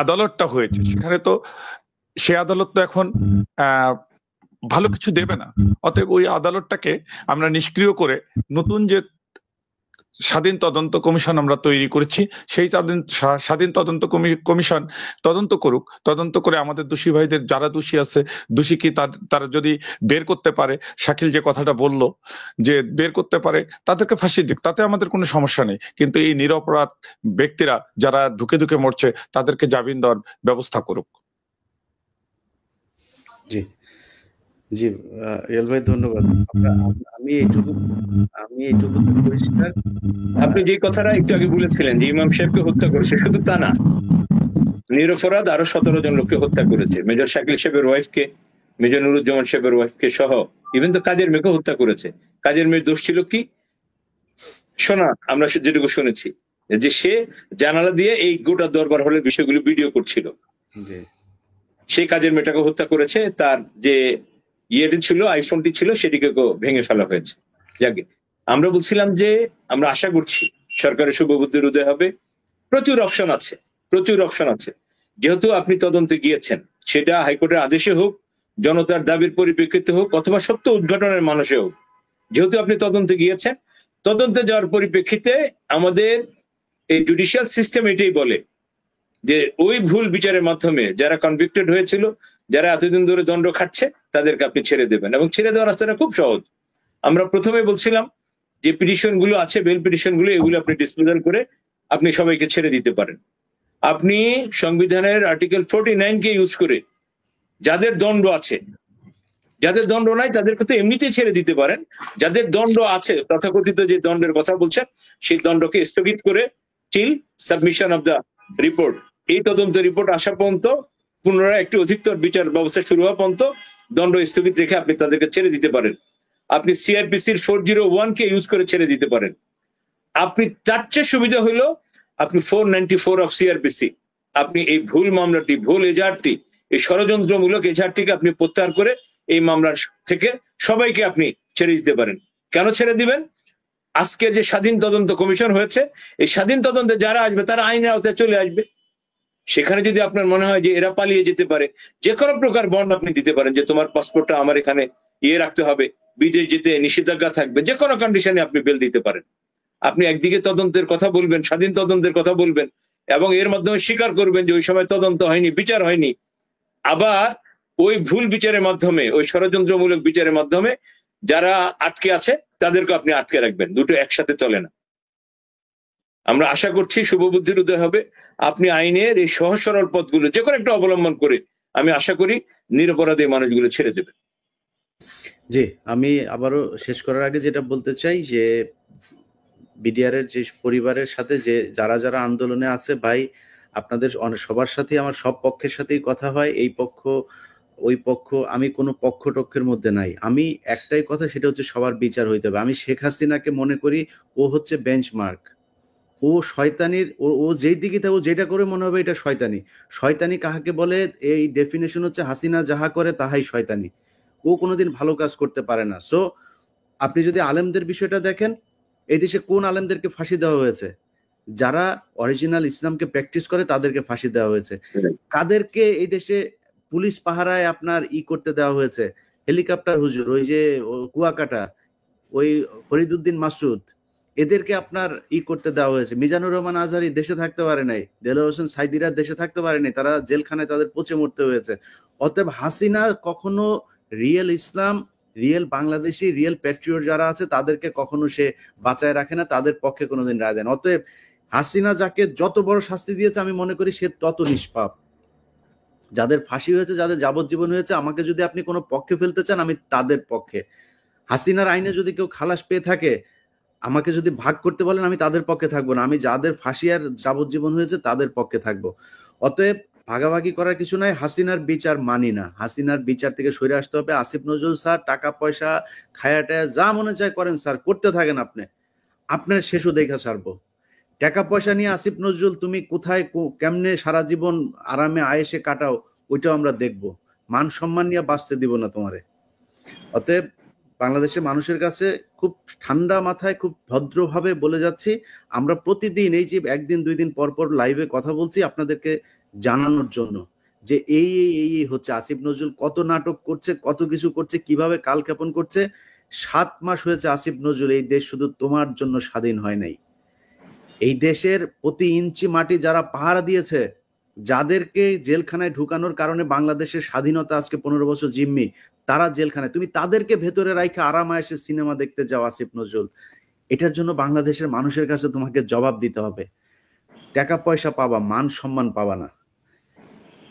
আদালতটা হয়েছে, সেখানে তো সে আদালত তো এখন ভালো কিছু দেবে না। অতএব ওই আদালতটাকে আমরা নিষ্ক্রিয় করে নতুন যে স্বাধীন তদন্ত কমিশন আমরা তৈরি করেছি, সেই স্বাধীন তদন্ত কমিশন তদন্ত করুক। তদন্ত করে আমাদের দোষী ভাইদের, যারা দোষী আছে, দোষী কি তারা যদি বের করতে পারে, শাকিল যে কথাটা বললো যে বের করতে পারে, তাদেরকে ফাঁসি দিক, তাতে আমাদের কোনো সমস্যা নেই। কিন্তু এই নিরপরাধ ব্যক্তিরা যারা ঢুকে ঢুকে মরছে, তাদেরকে জামিন দেওয়ার ব্যবস্থা করুক। জি জি রিয়াল ভাই ধন্যবাদ। আমি এইটুকু পরিষ্কার। আপনি যে কথাটা একটু আগে বলেছিলেন যে ইমাম সাহেবকে হত্যা করেছে, শুধু তা না, নিরপরাধ আরো 17 জন লোককে হত্যা করেছে। মেজর শাকিল সাহেবের ওয়াইফকে, মেজর নুরুজ্জামান সাহেবের ওয়াইফকে সহ, ইভেন তো কাজের মেয়েকে হত্যা করেছে। কাজের মেয়ের দোষ ছিল কি? শোনা, আমরা যেটুকু শুনেছি যে সে জানালা দিয়ে এই গোটা দরবার হলের বিষয়গুলো ভিডিও করছিল। সেই কাজের মেয়েটাকে হত্যা করেছে। তার যে ইয়েটি ছিল, আইফোনটি ছিল, সেটিকে ভেঙে ফেলা হয়েছে। যাকে আমরা বলছিলাম যে আমরা আশা করছি সরকারের শুভবুদ্ধির উদয় হবে। প্রচুর অপশন আছে। যেহেতু আপনি তদন্তে গিয়েছেন, সেটা হাইকোর্টের আদেশে হোক, জনতার দাবির পরিপ্রেক্ষিতে হোক, অথবা সত্য উদ্ঘাটনের মানুষে হোক, যেহেতু আপনি তদন্তে গিয়েছেন, তদন্তে যাওয়ার পরিপ্রেক্ষিতে আমাদের এই জুডিশিয়াল সিস্টেম এটাই বলে যে ওই ভুল বিচারের মাধ্যমে যারা কনভিক্টেড হয়েছিল, যারা এতদিন ধরে দণ্ড খাচ্ছে, তাদেরকে আপনি ছেড়ে দেবেন। এবং ছেড়ে দেওয়ার রাস্তাটা খুব সহজ। আমরা প্রথমে বলছিলাম যে পিটিশন গুলো আছে, বেল পিটিশন গুলো, এগুলো আপনি ডিসপোজাল করে আপনি সবাইকে ছেড়ে দিতে পারেন। আপনি সংবিধানের আর্টিকেল 49 কে ইউজ করে যাদের দণ্ড আছে, যাদের দণ্ড নাই তাদেরকে তো এমনিতেই ছেড়ে দিতে পারেন। যাদের দণ্ড আছে, তথাকথিত যে দণ্ডের কথা বলছেন, সেই দণ্ডকে স্থগিত করে till submission of the report, এই তদন্ত রিপোর্ট আসা পর্যন্ত, পুনরায় একটি অধিকতর বিচার ব্যবস্থা শুরু হওয়া পর্যন্ত দণ্ড স্থগিত রেখে আপনি তাদেরকে ছেড়ে দিতে পারেন। আপনি সিআরপিসির 401 কে ইউজ করে ছেড়ে দিতে পারেন। আপনি তার চেয়ে সুবিধা হইলো আপনি 494 অফ সিআরপিসি, আপনি এই ভুল মামলাটি, ভুল এজাহারটি, এই ষড়যন্ত্রমূলক এজাহারটিকে আপনি প্রত্যাহার করে এই মামলার থেকে সবাইকে আপনি ছেড়ে দিতে পারেন। কেন ছেড়ে দিবেন? আজকে যে স্বাধীন তদন্ত কমিশন হয়েছে, এই স্বাধীন তদন্তে যারা আসবে তারা আইনের আওতায় চলে আসবে। সেখানে যদি আপনার মনে হয় যে এরা পালিয়ে যেতে পারে, যে কোনো প্রকার বন্ড আপনি দিতে পারেন যে তোমার পাসপোর্টটা আমার এখানে রাখতে হবে, বিদেশ যেতে নিষেধাজ্ঞা থাকবে, যে কোনো কন্ডিশনে আপনি বেল দিতে পারেন। আপনি একদিকে তদন্তের কথা বলবেন, স্বাধীন তদন্তের কথা বলবেন, এবং এর মাধ্যমে স্বীকার করবেন যে ওই সময় তদন্ত হয়নি, বিচার হয়নি। আবার ওই ভুল বিচারের মাধ্যমে, ওই ষড়যন্ত্রমূলক বিচারের মাধ্যমে যারা আটকে আছে তাদেরকে আপনি আটকে রাখবেন। দুটো একসাথে চলে না। আমরা আশা করছি শুভবুদ্ধির উদয় হবে। আপনি আইনের এই সহজ সরল পথগুলো যে কোনো একটা অবলম্বন করে আমি আশা করি নিরপরাধী মানুষগুলো ছেড়ে দেবেন। জি, আমি আবারও শেষ করার আগে যেটা বলতে চাই যে বিডিআর এর যে পরিবারের সাথে যে যারা আন্দোলনে আছে, ভাই আপনাদের সবার সাথে আমার সব পক্ষের সাথেই কথা হয়। এই পক্ষ ওই পক্ষ, আমি কোনো পক্ষ টক্ষের মধ্যে নাই। আমি একটাই কথা, সেটা হচ্ছে সবার বিচার হইতে হবে। আমি শেখ হাসিনাকে মনে করি ও হচ্ছে বেঞ্চমার্ক। ও শয়তানির, ও যেই দিকে থাকে, যেটা করে মনে হবে এটা শয়তানি। শয়তানি কাহাকে বলে, এই ডেফিনেশন হচ্ছে হাসিনা যাহা করে তাহাই শয়তানি। ও কোনোদিন ভালো কাজ করতে পারে না। সো আপনি যদি আলেমদের বিষয়টা দেখেন, এই দেশে কোন আলেমদেরকে ফাঁসি দেওয়া হয়েছে? যারা অরিজিনাল ইসলামকে প্র্যাকটিস করে তাদেরকে ফাঁসি দেওয়া হয়েছে। কাদেরকে এই দেশে পুলিশ পাহারায় আপনার করতে দেওয়া হয়েছে? হেলিকপ্টার হুজুর, ওই যে কুয়াকাটা, ওই ফরিদউদ্দিন মাসুদ, এদেরকে আপনার করতে দেওয়া হয়েছে। মিজানুর রহমান আজহারি দেশে থাকতে পারে নাই, দেলোয়ার হোসেন সাইদিরা দেশে থাকতে পারে নাই, তারা জেলখানায় তাদের পচে মরতে হয়েছে। অতএব হাসিনা কখনো রিয়েল ইসলাম, রিয়েল বাংলাদেশি, রিয়েল প্যাট্রিয়ট যারা আছে তাদেরকে কখনো সে বাঁচায় রাখে না, তাদের পক্ষে কোনোদিন রায় দেন। অতএব হাসিনা যাকে যত বড় শাস্তি দিয়েছে আমি মনে করি সে তত নিষ্পাপ। যাদের ফাঁসি হয়েছে, যাদের যাবজ্জীবন হয়েছে, আমাকে যদি আপনি কোনো পক্ষে ফেলতে চান, আমি তাদের পক্ষে। হাসিনার আইনে যদি কেউ খালাস পেয়ে থাকে, আমাকে যদি ভাগ করতে বলেন, আমি তাদের পক্ষে থাকবো না। আমি যাদের ফাঁসি আর যাবজ্জীবন হয়েছে তাদের পক্ষে থাকবো। অতএব ভাগাভাগি করার কিছু নাই। হাসিনার বিচার মানি না। হাসিনার বিচার থেকে সরে আসতে হবে। আসিফ নজরুল স্যার টাকা পয়সা খায়াটায়া যা মনে চায় করেন স্যার, করতে থাকেন আপনি। আপনার শেষও দেখা ছাড়বো। টাকা পয়সা নিয়ে আসিফ নজরুল তুমি কোথায় কেমনে সারা জীবন আরামে আয়েসে কাটাও, ওইটাও আমরা দেখবো। মান সম্মান নিয়ে বাঁচতে দিব না তোমারে। অতএব বাংলাদেশের মানুষের কাছে খুব ঠান্ডা মাথায় খুব ভদ্রভাবে বলে যাচ্ছি, আমরা প্রতিদিন এই যে একদিন দুই দিন পর পর লাইভে কথা বলছি আপনাদেরকে জানানোর জন্য যে এই এই এই এই হচ্ছে আসিফ নজরুল কত নাটক করছে, কত কিছু করছে, কিভাবে কালক্ষেপণ করছে। 7 মাস হয়েছে আসিফ নজরুল, এই দেশ শুধু তোমার জন্য স্বাধীন হয় নাই। এই দেশের প্রতি ইঞ্চি মাটি যারা পাহারা দিয়েছে, যাদেরকে জেলখানায় ঢুকানোর কারণে বাংলাদেশের স্বাধীনতা আজকে 15 বছর জিম্মি, তারা জেলখানায়, তুমি তাদেরকে ভেতরে রাখে আরামে এসে সিনেমা দেখতে যাও আসিফ নজরুল। এটার জন্য বাংলাদেশের মানুষের কাছে তোমাকে জবাব দিতে হবে। টাকা পয়সা পাবা, মান সম্মান পাবা না।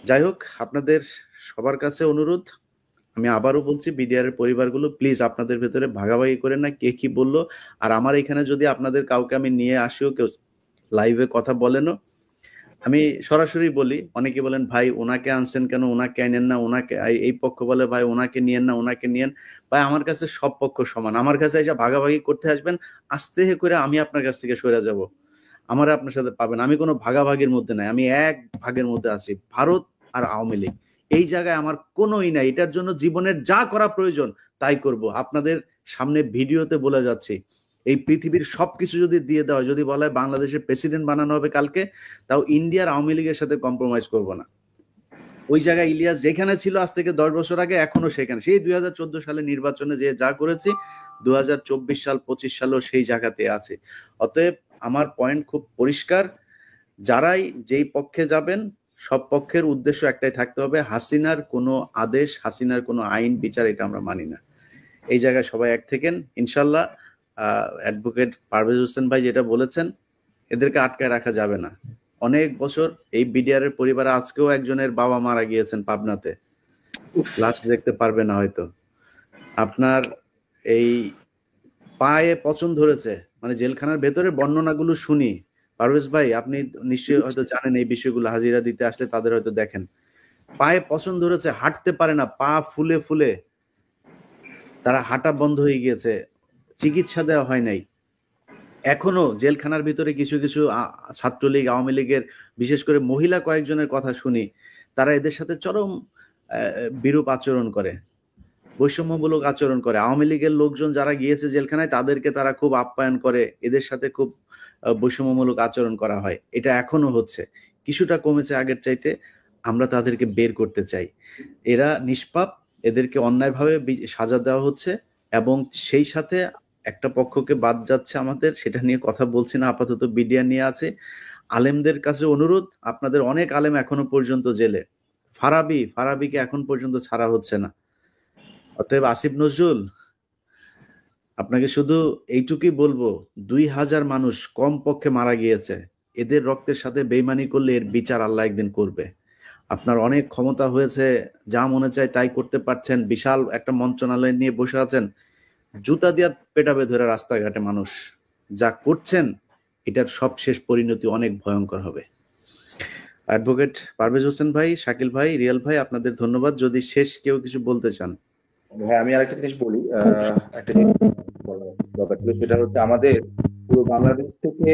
যাই হোক, আপনাদের সবার কাছে অনুরোধ, আমি আবারও বলছি, বিডিআর এর পরিবারগুলো প্লিজ আপনাদের ভেতরে ভাগাভাগি করেন না কে কি বললো। আর আমার এখানে যদি আপনাদের কাউকে আমি নিয়ে আসিও, কেউ লাইভে কথা বলেনও, আমি সরাসরি বলি, অনেকে বলেন ভাই ওনাকে আনছেন কেন, ওনাকে আনেন না, ওনাকে, এই পক্ষ বলে ভাই ওনাকে নিয়েন না, ওনাকে নিয়েন। ভাই আমার কাছে সব পক্ষ সমান। আমার কাছে এসে ভাগাভাগি করতে আসবেন, আস্তে করে আমি আপনার কাছ থেকে সরে যাব, আমার আপনার সাথে পাবেন। আমি কোনো ভাগাভাগির মধ্যে নাই, আমি এক ভাগের মধ্যে আছি, ভারত আর আওয়ামী লীগ। এই জায়গায় আমার কোনোই নাই। এটার জন্য জীবনের যা করা প্রয়োজন তাই করব। আপনাদের সামনে ভিডিওতে বলে যাচ্ছি, এই পৃথিবীর সবকিছু যদি দিয়ে দেওয়া, যদি বলা হয় বাংলাদেশের প্রেসিডেন্ট বানানো হবে কালকে, তাও ইন্ডিয়ার আওয়ামী লীগের সাথে কম্প্রোমাইজ করব না। ওই জায়গায় ইলিয়াস যেখানে ছিল আজ থেকে 10 বছর আগে, এখনো সেখানে। সেই 2014 সালে নির্বাচনে যে যা করেছি, 2024 সাল 25 সালেও সেই জায়গাতে আছে। অতএব আমার পয়েন্ট খুব পরিষ্কার, যারাই যেই পক্ষে যাবেন সব পক্ষের উদ্দেশ্য একটাই থাকতে হবে, হাসিনার কোনো আদেশ, হাসিনার কোনো আইন বিচার এটা আমরা মানি না। এই জায়গায় সবাই এক থেকেন ইনশাল্লাহ। অ্যাডভোকেট পারভেজ হোসেন ভাই যেটা বলেছেন, এদেরকে আটকায় রাখা যাবে না। অনেক বছর এই বিডিআর এর পরিবারে, আজকেও একজনের বাবা মারা গিয়েছেন পাবনাতে, লাশ দেখতে পারবে না হয়তো। আপনার এই পায়ে পচন ধরেছে, মানে জেলখানার ভেতরে বর্ণনাগুলো শুনি। পারভেজ ভাই আপনি নিশ্চয়ই হয়তো জানেন এই বিষয়গুলো, হাজিরা দিতে আসলে তাদের হয়তো দেখেন। পায়ে পচন ধরেছে, হাঁটতে পারে না, পা ফুলে ফুলে তারা হাঁটা বন্ধ হয়ে গিয়েছে, চিকিৎসা দেওয়া হয় নাই। এখনো জেলখানার ভিতরে কিছু কিছু ছাত্রলীগ, আওয়ামী লীগের, বিশেষ করে মহিলা কয়েকজনের কথা শুনি, তারা এদের সাথে চরম বিরূপ আচরণ করে, বৈষম্যমূলক আচরণ করে। আওয়ামী লীগের লোকজন যারা গিয়েছে জেলখানায়, তাদেরকে তারা খুব আপ্যায়ন করে, এদের সাথে খুব বৈষম্যমূলক আচরণ করা হয়। এটা এখনো হচ্ছে, কিছুটা কমেছে আগের চাইতে। আমরা তাদেরকে বের করতে চাই। এরা নিষ্পাপ, এদেরকে অন্যায়ভাবে সাজা দেওয়া হচ্ছে, এবং সেই সাথে একটা পক্ষকে বাদ যাচ্ছে আমাদের, সেটা নিয়ে কথা বলছি না, আপাতত বিডিআর নিয়ে আছে। আলেমদের কাছে অনুরোধ, আপনাদের অনেক আলেম এখনো পর্যন্ত জেলে। ফারাবিকে এখন পর্যন্ত ছাড়া হচ্ছে না। অতএব আসিফ নজরুল, আপনাকে শুধু এইটুকুই বলবো, 2000 মানুষ কম পক্ষে মারা গিয়েছে। এদের রক্তের সাথে বেইমানি করলে এর বিচার আল্লাহ একদিন করবে। আপনার অনেক ক্ষমতা হয়েছে, যা মনে চায় তাই করতে পারছেন, বিশাল একটা মন্ত্রণালয় নিয়ে বসে আছেন, জুতা দিয়া পেটাবে ধরে রাস্তাঘাটে মানুষ। যা করছেন এটার সবশেষ পরিণতি অনেক ভয়ঙ্কর হবে। অ্যাডভোকেট পারভেজ হোসেন ভাই, শাকিল ভাই, রিয়াল ভাই, আপনাদের ধন্যবাদ। যদি শেষ কেউ কিছু বলতে চান। হ্যাঁ, আমি আরেকটা জিনিস বলি। একটা জিনিস দরকার ছিল, সেটা হচ্ছে আমাদের পুরো বাংলাদেশ থেকে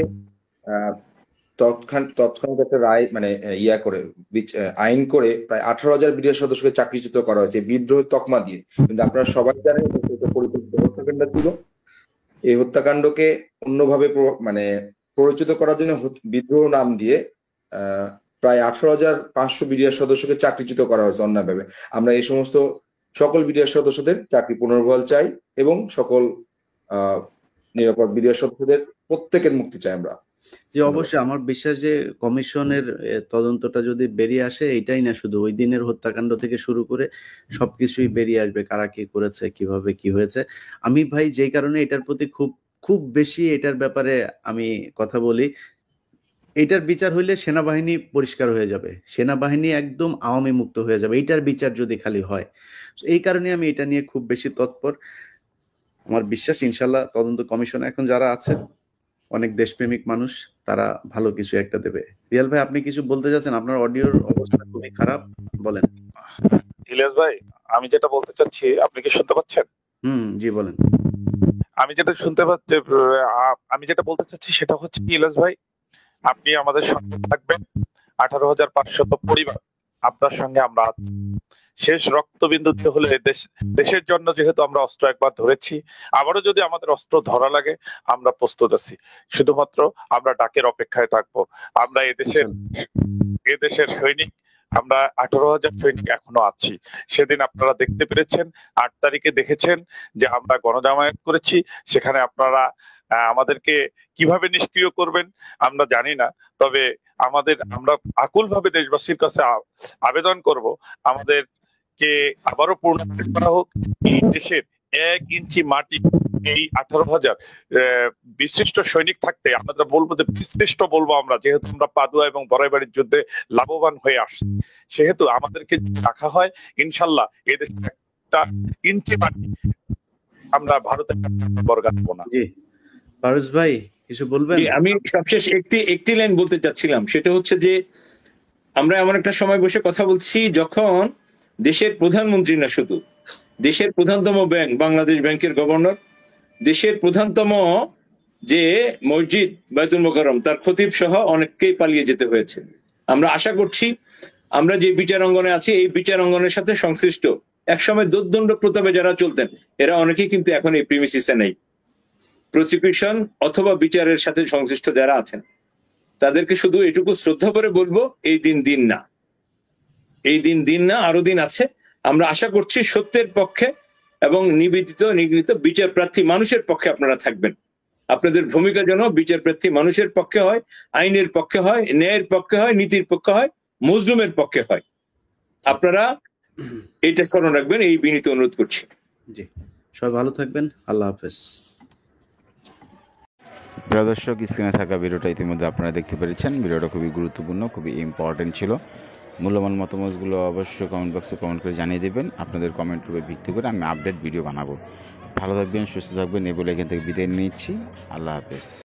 তৎক্ষণাৎ একটা রায়, মানে করে আইন করে প্রায় 18,000 বিডিআর সদস্যকে চাকরিচ্যুত করা হয়েছে বিদ্রোহ তকমা দিয়ে। কিন্তু আপনারা সবাই জানেন পরিকল্পিত হত্যাকাণ্ড ছিল। এই হত্যাকাণ্ডকে অন্যভাবে মানে প্ররোচিত করার জন্য বিদ্রোহ নাম দিয়ে প্রায় 18,500 বিডিআর সদস্যকে চাকরিচ্যুত করা হয়েছে অন্যায়ভাবে। আমরা এই সমস্ত সকল বিডিআর সদস্যদের চাকরি পুনর্বহাল চাই, এবং সকল নিরাপদ বিডিআর সদস্যদের প্রত্যেকের মুক্তি চাই আমরা। যে অবশ্যই আমার বিশ্বাস যে কমিশনের তদন্তটা যদি বেরিয়ে আসে, এটাই না শুধু ওই দিনের হত্যাকাণ্ড থেকে শুরু করে সবকিছুই বেরিয়ে আসবে, কারা কি করেছে, কিভাবে কি হয়েছে। আমি ভাই যেই কারণে এটার প্রতি খুব খুব বেশি এটার ব্যাপারে আমি কথা বলি, এইটার বিচার হইলে সেনাবাহিনী পরিষ্কার হয়ে যাবে, সেনাবাহিনী একদম আওয়ামী মুক্ত হয়ে যাবে, এইটার বিচার যদি খালি হয়। এই কারণে আমি এটা নিয়ে খুব বেশি তৎপর। আমার বিশ্বাস ইনশাল্লাহ তদন্ত কমিশন এখন যারা আছে অনেক দেশপ্রেমিক মানুষ, তারা ভালো কিছু একটা দেবে। রিয়াল ভাই, আপনি কিছু বলতে যাচ্ছেন? আপনার অডিওর অবস্থা খুবই খারাপ, বলেন। ইলিয়াস ভাই, আমি যেটা বলতে চাচ্ছি, আপনি কি শুনতে পাচ্ছেন? জি বলেন। আমি যেটা শুনতে পাচ্ছি, আমি যেটা বলতে চাচ্ছি সেটা হচ্ছে কি, ইলিয়াস ভাই, আপনি আমাদের সঙ্গে থাকবেন। 18,500 পরিবার আপনার সঙ্গে আমরা আছি। শেষ রক্তবিন্দু হলে দেশের জন্য যেহেতু আমরা অস্ত্র একবার ধরেছি, আবারও যদি আমাদের অস্ত্র ধরা লাগে আমরা প্রস্তুত আছি। শুধুমাত্র আমরা ডাকের অপেক্ষায় থাকবো। আমরা এদেশের সৈনিক, আমরা 18,000 সৈনিক এখনো আছি। সেদিন আপনারা দেখতে পেরেছেন, 8 তারিখে দেখেছেন যে আমরা গণজামায়াত করেছি। সেখানে আপনারা আমাদেরকে কিভাবে নিষ্ক্রিয় করবেন আমরা জানি না, তবে আমরা আকুল ভাবে দেশবাসীর কাছে আবেদন করব, আমাদেরকে আবারও পুনর্বাসন করা হোক। এই দেশের 1 ইঞ্চি মাটি এই 18,000 বিশিষ্ট সৈনিক থাকতে আমরা বলবো যে বিশিষ্ট বলবো আমরা, যেহেতু আমরা পাদুয়া এবং বড়াইবাড়ির যুদ্ধে লাভবান হয়ে আসছি, সেহেতু আমাদেরকে রাখা হয় ইনশাল্লাহ এদেশে 1 ইঞ্চি মাটি আমরা ভারতের বর্গা দেব না। জি পারুস ভাই, কিছু বলবেন? আমি সবশেষ একটি লাইন বলতে চাচ্ছিলাম, সেটা হচ্ছে যে আমরা এমন একটা সময় বসে কথা বলছি যখন দেশের প্রধানমন্ত্রী না, শুধু দেশের প্রধানতম ব্যাংক বাংলাদেশ ব্যাংকের গভর্নর, দেশের প্রধানতম যে মসজিদ বাইতুল মোকাররম তার খতিব সহ অনেককেই পালিয়ে যেতে হয়েছে। আমরা আশা করছি আমরা যে বিচার অঙ্গনে আছি, এই বিচার অঙ্গনের সাথে সংশ্লিষ্ট একসময় দোর্দণ্ড প্রতাপে যারা চলতেন, এরা অনেকেই কিন্তু এখন এই প্রিমিসিসে নেই। প্রসিকিউশন অথবা বিচারের সাথে সংশ্লিষ্ট যারা আছেন, তাদেরকে শুধু এটুকু শ্রদ্ধা করে বলবো, এই দিন না, এই দিন না, আরো দিন আছে। আমরা আশা করছি সত্যের পক্ষে এবং নিগৃহীত বিচার প্রার্থী মানুষের পক্ষে আপনারা থাকবেন। আপনাদের ভূমিকা যেন বিচার প্রার্থী মানুষের পক্ষে হয়, আইনের পক্ষে হয়, ন্যায়ের পক্ষে হয়, নীতির পক্ষে হয়, মজলুমের পক্ষে হয়। আপনারা এটা স্মরণ রাখবেন, এই বিনীত অনুরোধ করছি। জি, সবাই ভালো থাকবেন, আল্লাহ হাফেজ। প্রিয় দর্শক, স্ক্রিনে থাকা ভিডিওটা ইতিমধ্যে আপনারা দেখতে পেরেছেন। ভিডিওটা খুবই গুরুত্বপূর্ণ, খুবই ইম্পর্টেন্ট ছিল। মূল্যবান মতামতগুলো অবশ্যই কমেন্ট বক্সে কমেন্ট করে জানিয়ে দেবেন। আপনাদের কমেন্টের উপর ভিত্তি করে আমি আপডেট ভিডিও বানাবো। ভালো থাকবেন, সুস্থ থাকবেন, এই বলে এখান থেকে বিদায় নিচ্ছি। আল্লাহ হাফেজ।